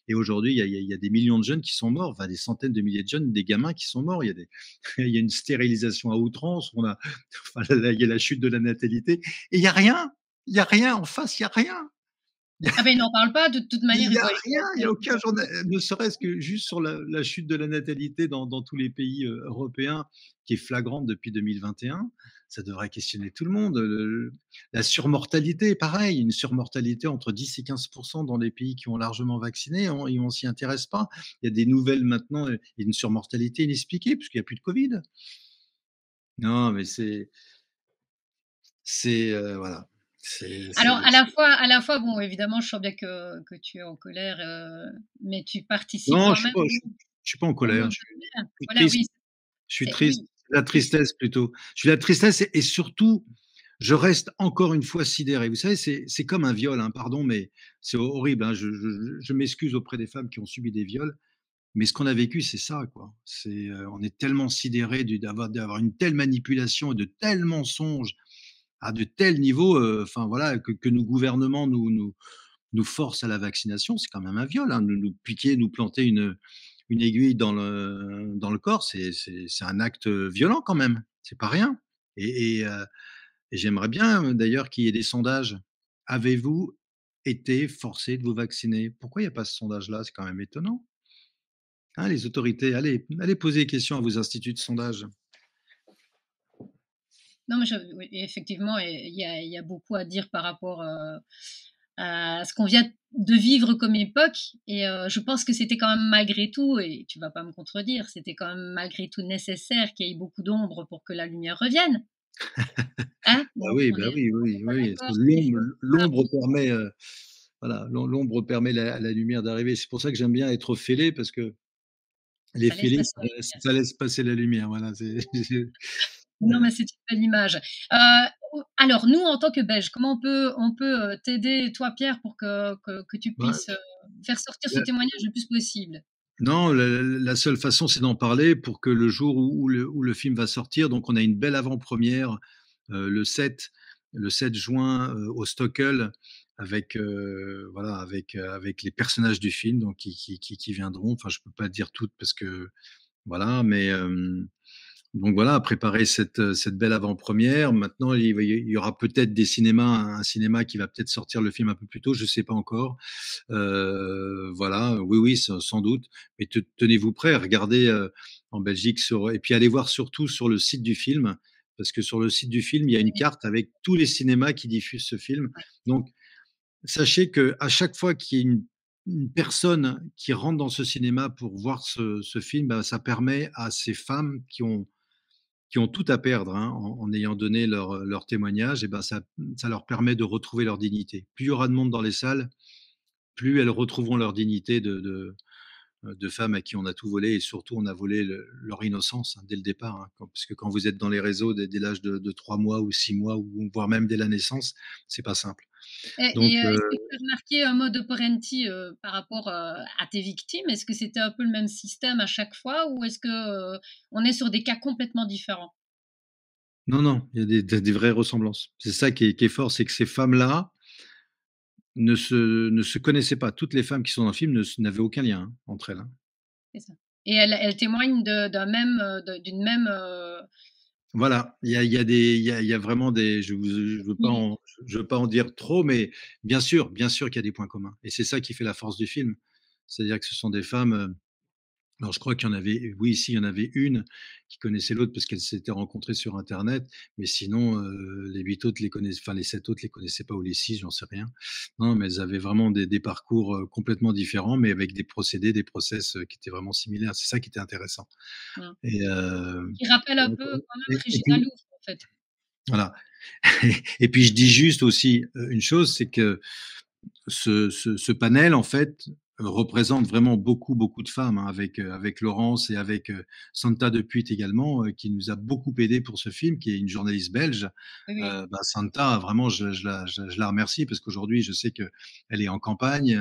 Et aujourd'hui, il y a des millions de jeunes qui sont morts, enfin, des centaines de milliers de jeunes, des gamins qui sont morts. Il y a une stérilisation à outrance. Enfin, il y a la chute de la natalité. Et il n'y a rien. Il n'y a rien en face, il n'y a rien. Ah ben, ils n'en parlent pas, de toute manière, Il ils y a voient les rien, il y a faits, aucun journal, ne serait-ce que juste sur la chute de la natalité dans tous les pays, européens, qui est flagrante depuis 2021. Ça devrait questionner tout le monde. La surmortalité, pareil, une surmortalité entre 10 et 15 dans les pays qui ont largement vacciné, on s'y intéresse pas. Il y a des nouvelles maintenant, il y a une surmortalité inexpliquée puisqu'il y a plus de Covid. Non, mais voilà, Alors à la fois, bon, évidemment, je sens bien que tu es en colère, mais tu participes non, quand même je suis pas en au colère, monde je de suis lumière. je suis Voilà, triste. oui, Je suis triste, oui, c'est la triste. tristesse plutôt. Je suis la tristesse, et surtout, je reste encore une fois sidéré. Vous savez, c'est comme un viol, hein, pardon, mais c'est horrible, hein. Je m'excuse auprès des femmes qui ont subi des viols, mais ce qu'on a vécu, c'est ça, quoi. On est tellement sidéré d'avoir une telle manipulation et de tels mensonges à de tels niveaux, enfin voilà, que nos gouvernements nous forcent à la vaccination. C'est quand même un viol, hein. Nous piquer, nous planter une aiguille dans le corps, c'est un acte violent quand même. C'est pas rien et j'aimerais bien, d'ailleurs qu'il y ait des sondages. Avez-vous été forcé de vous vacciner? Pourquoi il y a pas ce sondage-là? C'est quand même étonnant. Hein, les autorités, allez poser des questions à vos instituts de sondage. Non, mais oui, effectivement, et il y a beaucoup à dire par rapport, à ce qu'on vient de vivre comme époque, et je pense que c'était quand même malgré tout, et tu vas pas me contredire, c'était quand même malgré tout nécessaire qu'il y ait beaucoup d'ombre pour que la lumière revienne, hein? Donc on Bah est oui, oui, pas oui, d'accord que les l'ombre choses l'ombre permet, voilà, l'ombre permet la lumière d'arriver. C'est pour ça que j'aime bien être fêlé parce que les ça laisse fêlés, passer la lumière. ça laisse passer la lumière, voilà, c'est Non, mais c'est une belle image. Alors nous, en tant que Belges, comment on peut t'aider, toi, Pierre, pour que tu bah, puisses, faire sortir ce la témoignage le plus possible? non, la seule façon, c'est d'en parler pour que le jour où le film va sortir, donc on a une belle avant-première, le 7 juin, au Stockel avec, voilà, avec les personnages du film donc qui viendront. Enfin, je peux pas dire toutes parce que voilà, mais donc voilà, préparer cette belle avant-première. Maintenant, il y aura peut-être des cinémas un cinéma qui va peut-être sortir le film un peu plus tôt, je ne sais pas encore. Voilà, oui, oui, sans doute. Mais tenez-vous prêts, regardez en Belgique et puis allez voir surtout sur le site du film, parce que sur le site du film, il y a une Oui, carte avec tous les cinémas qui diffusent ce film. ouais. Donc, sachez que à chaque fois qu'il y a une personne qui rentre dans ce cinéma pour voir ce film, bah, ça permet à ces femmes qui ont tout à perdre hein, en ayant donné leur témoignage, et ben ça leur permet de retrouver leur dignité. Plus il y aura de monde dans les salles, plus elles retrouveront leur dignité de femmes à qui on a tout volé et surtout on a volé leur innocence hein, dès le départ. Hein, parce que quand vous êtes dans les réseaux dès l'âge de 3 mois ou 6 mois, ou voire même dès la naissance, c'est pas simple. Donc, Est-ce que tu as remarqué un mode operandi, par rapport, à tes victimes? Est-ce que c'était un peu le même système à chaque fois, ou est-ce que, on est sur des cas complètement différents? non, non, il y a des vraies ressemblances. C'est ça qui est fort, c'est que ces femmes-là ne se connaissaient pas. Toutes les femmes qui sont dans le film n'avaient aucun lien hein, entre elles. Hein. C'est ça, et elles témoignent d'un même, d'une même, Voilà, il y a vraiment des oui, je veux pas en dire trop, mais bien sûr qu'il y a des points communs et c'est ça qui fait la force du film. C'est-à-dire que ce sont des femmes, alors je crois qu'il y en avait oui, ici il y en avait une qui connaissait l'autre parce qu'elles s'étaient rencontrées sur internet, mais sinon, les 8 autres les connaissaient enfin les 7 autres les connaissaient pas ou les 6, j'en sais rien. Non, mais elles avaient vraiment des parcours, complètement différents, mais avec des procédés, des process, qui étaient vraiment similaires. C'est ça qui était intéressant mmh, et qui rappelle un peu quand même et Brigitte puis Laloux, en fait. voilà. Et puis je dis juste aussi, une chose, c'est que ce panel, en fait, représente vraiment beaucoup, beaucoup de femmes, hein, avec Laurence et avec, Santa Depuy également, qui nous a beaucoup aidé pour ce film, qui est une journaliste belge. Oui, oui. Bah, Santa, vraiment, je la remercie parce qu'aujourd'hui, je sais qu'elle est en campagne,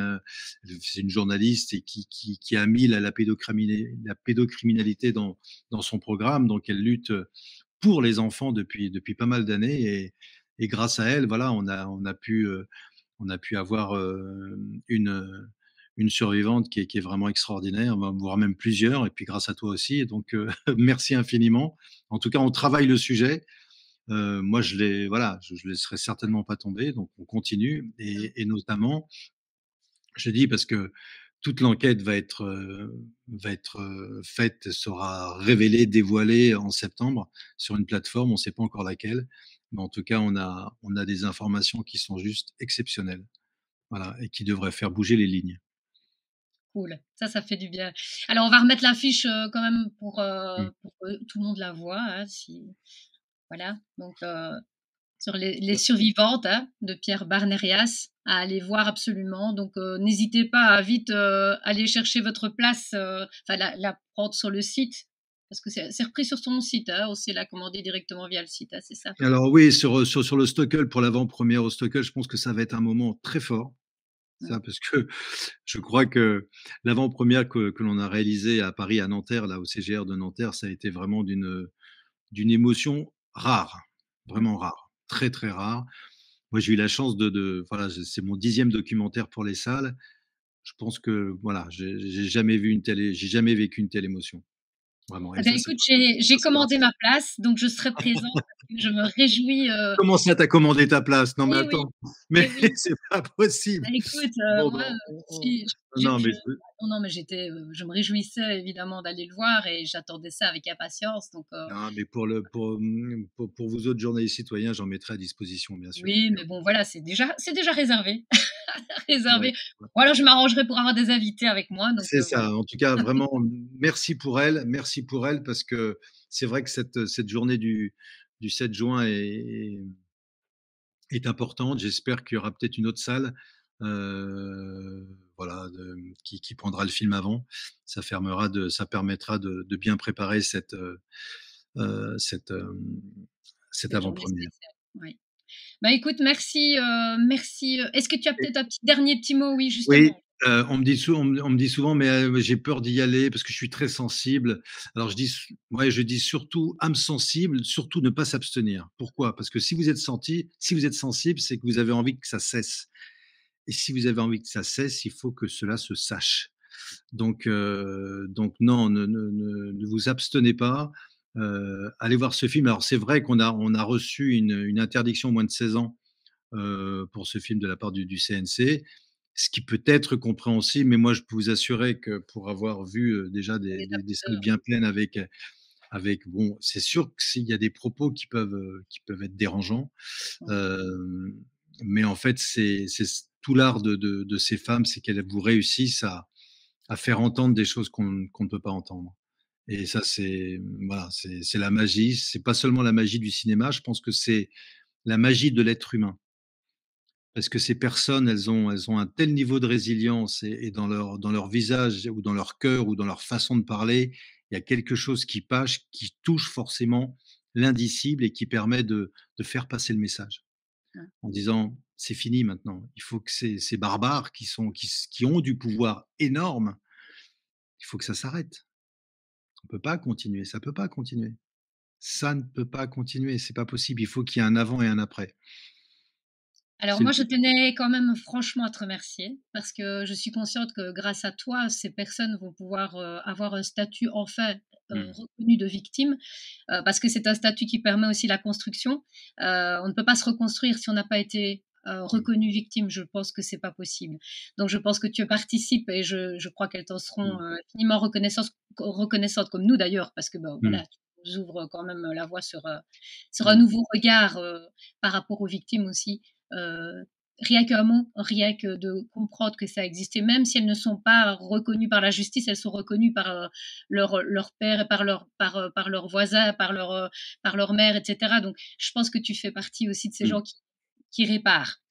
c'est une journaliste et qui a mis la pédocriminalité dans son programme, donc elle lutte, pour les enfants depuis pas mal d'années et grâce à elle, voilà, on a pu avoir une survivante qui est vraiment extraordinaire, voire même plusieurs, et puis grâce à toi aussi. Et donc, merci infiniment. En tout cas, on travaille le sujet. Moi, voilà, je ne laisserai certainement pas tomber. Donc, on continue Mmh. et notamment, je dis parce que toute l'enquête va être faite, sera révélée, dévoilée en septembre sur une plateforme. On ne sait pas encore laquelle, mais en tout cas, on a des informations qui sont juste exceptionnelles. Voilà, et qui devrait faire bouger les lignes. Cool, ça fait du bien. Alors on va remettre l'affiche, quand même Mmh. pour que tout le monde la voit, hein, si voilà, donc sur les survivantes, hein, de Pierre Barnerias, à aller voir absolument. Donc n'hésitez pas à vite, aller chercher votre place, enfin la prendre sur le site, parce que c'est repris sur son site, hein, on sait la commander directement via le site, hein, c'est ça? Alors oui, sur le Stockel, pour l'avant-première au Stockel, je pense que ça va être un moment très fort, Mmh. ça, parce que je crois que l'avant-première que l'on a réalisée à Paris, à Nanterre, là, au CGR de Nanterre, ça a été vraiment d'une émotion rare, vraiment rare, très, très rare. Moi, j'ai eu la chance voilà, c'est mon 10e documentaire pour les salles. Je pense que voilà, j'ai jamais vécu une telle émotion. vraiment Eh et beh, ça, c'est écoute, pas j'ai ça, c'est grave. commandé ma place, donc je serai présente parce que je me réjouis, Comment ça, tu as commandé ta place? Non mais eh oui, attends, mais eh oui. c'est pas possible. Bah, écoute, Bon, moi, ben, on je non mais non, non, mais je me réjouissais évidemment d'aller le voir et j'attendais ça avec impatience, donc non, mais pour vous autres journalistes citoyens, j'en mettrai à disposition, bien sûr. oui, Il y a mais bon, voilà, c'est déjà réservé. ouais, Réservé. ouais. Ou alors je m'arrangerai pour avoir des invités avec moi, donc C'est voilà. ça. En tout cas, vraiment, merci pour elle parce que c'est vrai que cette journée du 7 juin est importante. J'espère qu'il y aura peut-être une autre salle, voilà, qui prendra le film avant. Ça permettra de bien préparer heu, cette, hem, cette Cette journée avant-première. spéciale, oui. Bah, écoute, merci, est-ce que tu as peut-être un petit mot? Oui, Oui, justement. on me dit souvent: «Mais, j'ai peur d'y aller parce que je suis très sensible». Alors je dis surtout âme sensible, surtout ne pas s'abstenir. Pourquoi? Parce que si vous êtes sensible, c'est que vous avez envie que ça cesse et si vous avez envie que ça cesse, il faut que cela se sache. Donc non, ne vous abstenez pas, allez voir ce film. Alors c'est vrai on a reçu une interdiction moins de 16 ans pour ce film de la part du CNC, ce qui peut être compréhensible, mais moi je peux vous assurer que pour avoir vu déjà Les des salles acteurs, bien pleines avec bon, c'est sûr que s'il y a des propos qui peuvent être dérangeants, ouais. euh, mais en fait c'est tout l'art de ces femmes, c'est qu'elles vous réussissent à faire entendre des choses qu'on ne peut pas entendre. Et ça, c'est voilà, c'est la magie. C'est pas seulement la magie du cinéma. Je pense que c'est la magie de l'être humain. Parce que ces personnes, elles ont un tel niveau de résilience et dans leur visage ou dans leur cœur ou dans leur façon de parler, il y a quelque chose qui touche forcément l'indicible et qui permet de faire passer le message. Ouais. En disant: «C'est fini maintenant. Il faut que ces barbares qui ont du pouvoir énorme, il faut que ça s'arrête. On peut pas continuer, ça peut pas continuer. Ça ne peut pas continuer, c'est pas possible. Il faut qu'il y ait un avant et un après». Alors C'est le moi, je but. tenais quand même franchement à te remercier parce que je suis consciente que grâce à toi, ces personnes vont pouvoir, avoir un statut enfin, Mmh. reconnu de victime, parce que c'est un statut qui permet aussi la construction. On ne peut pas se reconstruire si on n'a pas été, Mmh. reconnu victime. Je pense que c'est pas possible. Donc je pense que tu participes et je crois qu'elles t'en seront, Mmh. infiniment reconnaissantes comme nous d'ailleurs parce que, ben, Mmh. voilà, tu nous ouvres quand même la voie sur un Mmh. nouveau regard, par rapport aux victimes aussi. Heu, rien qu'un mot, rien que de comprendre que ça existait, même si elles ne sont pas reconnues par la justice, elles sont reconnues par, leur père et par leurs voisins, par leur mère et cetera. Donc je pense que tu fais partie aussi de ces Mmh. gens qui réparent.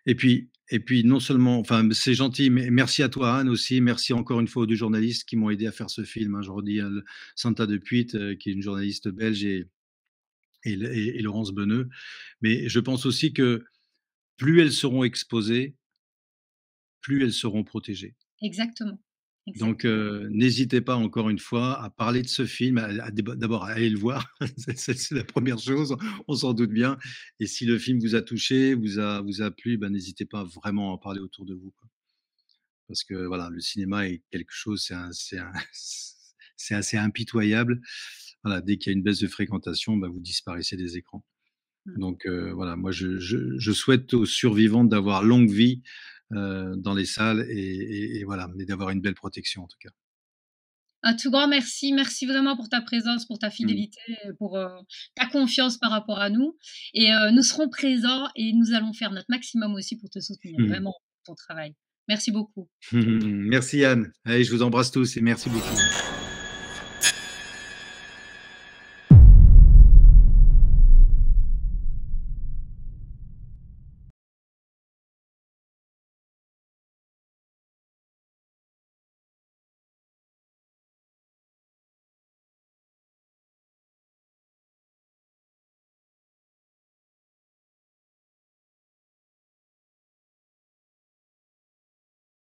Et puis non seulement enfin, c'est gentil, mais merci à toi, Anne, aussi. Merci encore une fois aux 2 journalistes qui m'ont aidé à faire ce film, hein. Je redis, hein, le Santa de Puit, qui est une journaliste belge et Laurence Beneux. Mais je pense aussi que plus elles seront exposées, plus elles seront protégées. Exactement, Donc, exactement. n'hésitez pas encore une fois à parler de ce film, d'abord à aller le voir, c'est la première chose, on s'en doute bien et si le film vous a touché, vous a plu, ben, n'hésitez pas vraiment à en parler autour de vous, quoi. Parce que voilà, le cinéma est quelque chose, c'est assez impitoyable. Voilà, dès qu'il y a une baisse de fréquentation, bah, vous disparaissez des écrans. Mmh. Donc, voilà, moi je souhaite aux survivants d'avoir longue vie, dans les salles et voilà, mais d'avoir une belle protection en tout cas. Un tout grand merci. Merci vraiment pour ta présence, pour ta Mmh. fidélité, pour, ta confiance par rapport à nous et nous serons présents et nous allons faire notre maximum aussi pour te soutenir, Mmh. vraiment, pour ton travail. Merci beaucoup. Merci Anne. Allez, je vous embrasse tous et merci beaucoup.